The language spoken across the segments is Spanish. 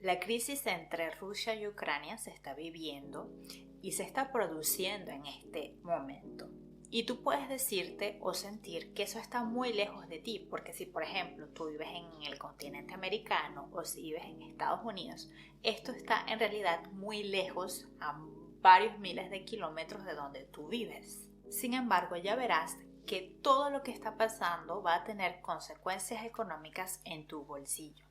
La crisis entre Rusia y Ucrania se está viviendo y se está produciendo en este momento. Y tú puedes decirte o sentir que eso está muy lejos de ti, porque si por ejemplo tú vives en el continente americano o si vives en Estados Unidos, esto está en realidad muy lejos, a varios miles de kilómetros de donde tú vives. Sin embargo, ya verás que todo lo que está pasando va a tener consecuencias económicas en tu bolsillo.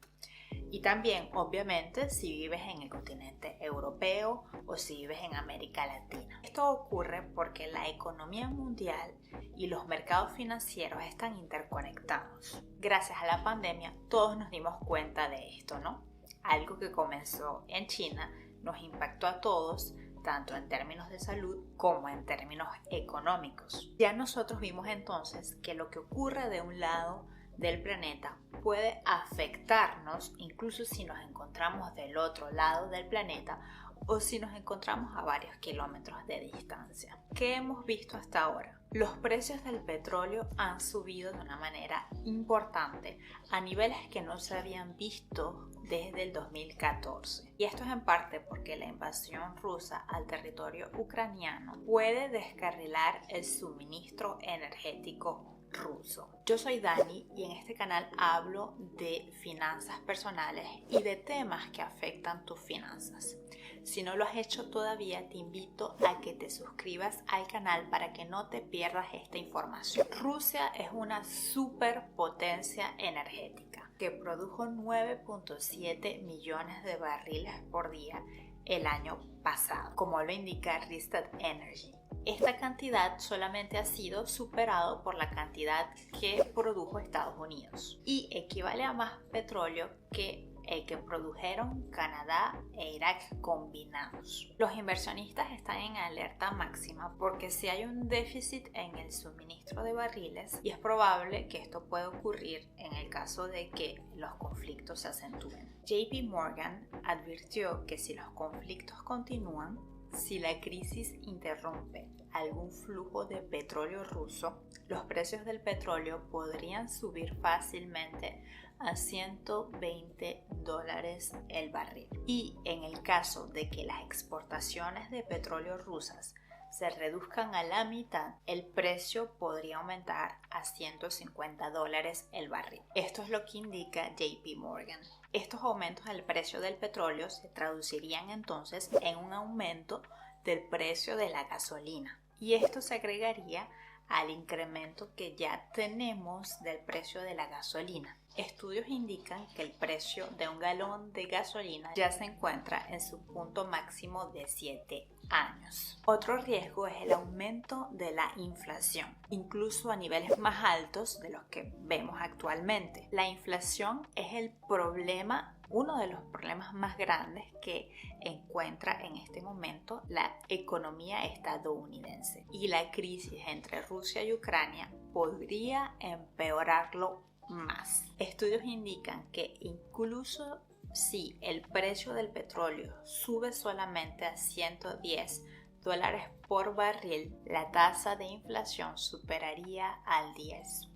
Y también, obviamente, si vives en el continente europeo o si vives en América Latina. Esto ocurre porque la economía mundial y los mercados financieros están interconectados. Gracias a la pandemia, todos nos dimos cuenta de esto, ¿no? Algo que comenzó en China nos impactó a todos, tanto en términos de salud como en términos económicos. Ya nosotros vimos entonces que lo que ocurre de un lado del planeta puede afectarnos incluso si nos encontramos del otro lado del planeta o si nos encontramos a varios kilómetros de distancia. ¿Qué hemos visto hasta ahora? Los precios del petróleo han subido de una manera importante a niveles que no se habían visto desde el 2014. Y esto es en parte porque la invasión rusa al territorio ucraniano puede descarrilar el suministro energético ruso. Yo soy Dani y en este canal hablo de finanzas personales y de temas que afectan tus finanzas. Si no lo has hecho todavía, te invito a que te suscribas al canal para que no te pierdas esta información. Rusia es una superpotencia energética que produjo 9.7 millones de barriles por día el año pasado, como lo indica Rystad Energy. Esta cantidad solamente ha sido superado por la cantidad que produjo Estados Unidos y equivale a más petróleo que el que produjeron Canadá e Irak combinados. Los inversionistas están en alerta máxima porque si hay un déficit en el suministro de barriles y es probable que esto pueda ocurrir en el caso de que los conflictos se acentúen. JP Morgan advirtió que si los conflictos continúan, si la crisis interrumpe algún flujo de petróleo ruso, los precios del petróleo podrían subir fácilmente a $120 el barril. Y en el caso de que las exportaciones de petróleo rusas se reduzcan a la mitad, el precio podría aumentar a $150 el barril. Esto es lo que indica JP Morgan. Estos aumentos del precio del petróleo se traducirían entonces en un aumento del precio de la gasolina. Y esto se agregaría al incremento que ya tenemos del precio de la gasolina. Estudios indican que el precio de un galón de gasolina ya se encuentra en su punto máximo de 7 años. Otro riesgo es el aumento de la inflación, incluso a niveles más altos de los que vemos actualmente. La inflación es uno de los problemas más grandes que encuentra en este momento la economía estadounidense, y la crisis entre Rusia y Ucrania podría empeorarlo más. Estudios indican que incluso si el precio del petróleo sube solamente a $110 por barril, la tasa de inflación superaría al 10%.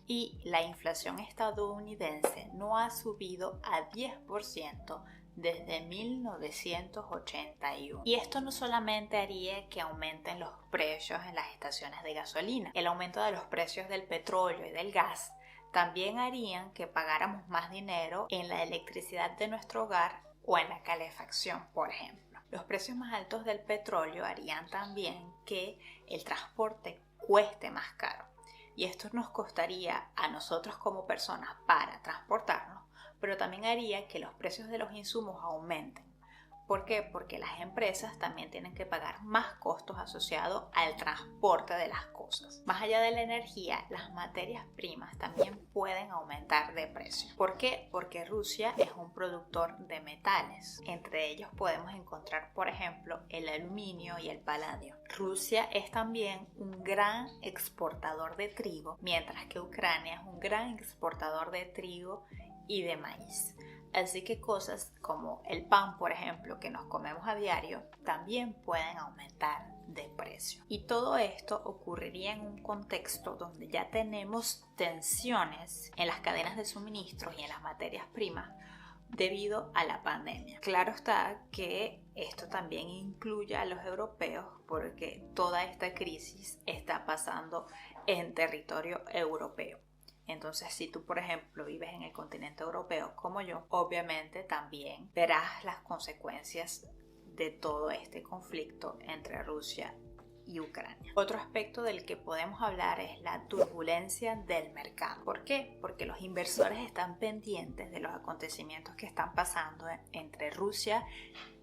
Y la inflación estadounidense no ha subido a 10% desde 1981. Y esto no solamente haría que aumenten los precios en las estaciones de gasolina, el aumento de los precios del petróleo y del gas también harían que pagáramos más dinero en la electricidad de nuestro hogar o en la calefacción, por ejemplo. Los precios más altos del petróleo harían también que el transporte cueste más caro. Y esto nos costaría a nosotros como personas para transportarnos, pero también haría que los precios de los insumos aumenten. ¿Por qué? Porque las empresas también tienen que pagar más costos asociados al transporte de las cosas. Más allá de la energía, las materias primas también pueden aumentar de precio. ¿Por qué? Porque Rusia es un productor de metales. Entre ellos podemos encontrar, por ejemplo, el aluminio y el paladio. Rusia es también un gran exportador de trigo, mientras que Ucrania es un gran exportador de trigo y de maíz. Así que cosas como el pan, por ejemplo, que nos comemos a diario, también pueden aumentar de precio. Y todo esto ocurriría en un contexto donde ya tenemos tensiones en las cadenas de suministros y en las materias primas, debido a la pandemia. Claro está que esto también incluye a los europeos porque toda esta crisis está pasando en territorio europeo. Entonces, si tú, por ejemplo, vives en el continente europeo como yo, obviamente también verás las consecuencias de todo este conflicto entre Rusia y Ucrania. Otro aspecto del que podemos hablar es la turbulencia del mercado. ¿Por qué? Porque los inversores están pendientes de los acontecimientos que están pasando entre Rusia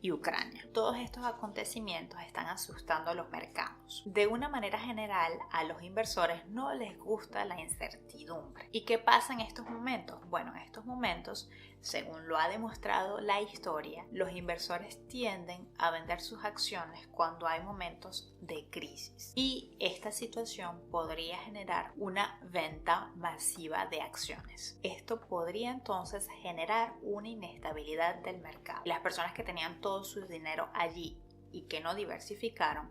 y Ucrania. Todos estos acontecimientos están asustando a los mercados. De una manera general, a los inversores no les gusta la incertidumbre. ¿Y qué pasa en estos momentos? Bueno, en estos momentos, según lo ha demostrado la historia, los inversores tienden a vender sus acciones cuando hay momentos de crisis. Y esta situación podría generar una venta masiva de acciones. Esto podría entonces generar una inestabilidad del mercado. Las personas que tenían todo su dinero allí y que no diversificaron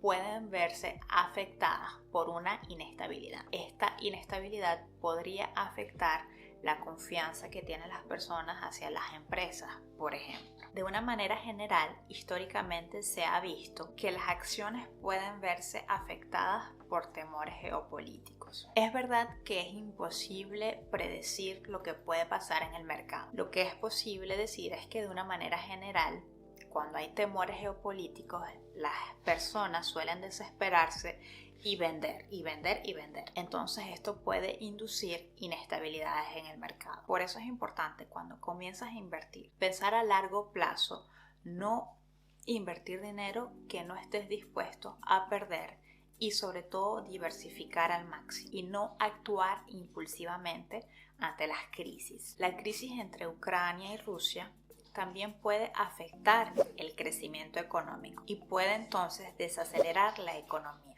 pueden verse afectadas por una inestabilidad. Esta inestabilidad podría afectar la confianza que tienen las personas hacia las empresas, por ejemplo. De una manera general, históricamente se ha visto que las acciones pueden verse afectadas por temores geopolíticos. Es verdad que es imposible predecir lo que puede pasar en el mercado. Lo que es posible decir es que de una manera general, cuando hay temores geopolíticos, las personas suelen desesperarse y vender, y vender, y vender. Entonces esto puede inducir inestabilidades en el mercado. Por eso es importante cuando comienzas a invertir, pensar a largo plazo, no invertir dinero que no estés dispuesto a perder y sobre todo diversificar al máximo y no actuar impulsivamente ante las crisis. La crisis entre Ucrania y Rusia también puede afectar el crecimiento económico y puede entonces desacelerar la economía.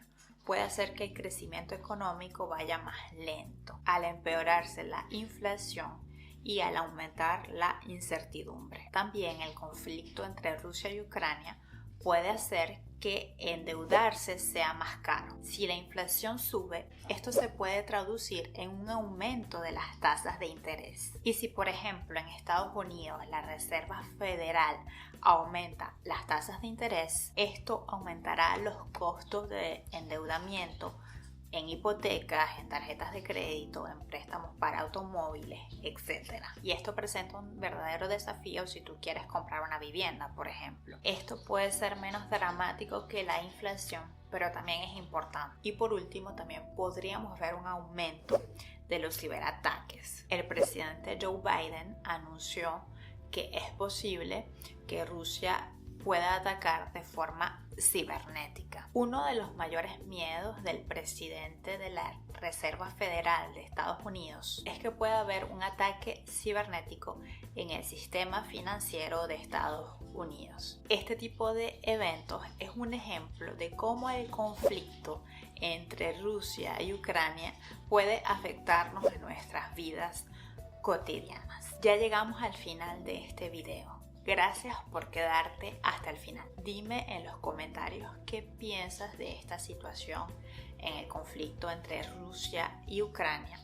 Puede hacer que el crecimiento económico vaya más lento al empeorarse la inflación y al aumentar la incertidumbre. También el conflicto entre Rusia y Ucrania puede hacer que endeudarse sea más caro. Si la inflación sube, esto se puede traducir en un aumento de las tasas de interés. Y si, por ejemplo, en Estados Unidos la Reserva Federal aumenta las tasas de interés, esto aumentará los costos de endeudamiento en hipotecas, en tarjetas de crédito, en préstamos para automóviles, etc. Y esto presenta un verdadero desafío si tú quieres comprar una vivienda, por ejemplo. Esto puede ser menos dramático que la inflación, pero también es importante. Y por último, también podríamos ver un aumento de los ciberataques. El presidente Joe Biden anunció que es posible que Rusia pueda atacar de forma cibernética. Uno de los mayores miedos del presidente de la Reserva Federal de Estados Unidos es que pueda haber un ataque cibernético en el sistema financiero de Estados Unidos. Este tipo de eventos es un ejemplo de cómo el conflicto entre Rusia y Ucrania puede afectarnos en nuestras vidas cotidianas. Ya llegamos al final de este video. Gracias por quedarte hasta el final. Dime en los comentarios qué piensas de esta situación en el conflicto entre Rusia y Ucrania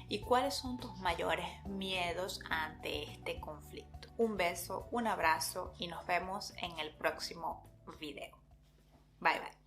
y cuáles son tus mayores miedos ante este conflicto. Un beso, un abrazo y nos vemos en el próximo video. Bye bye.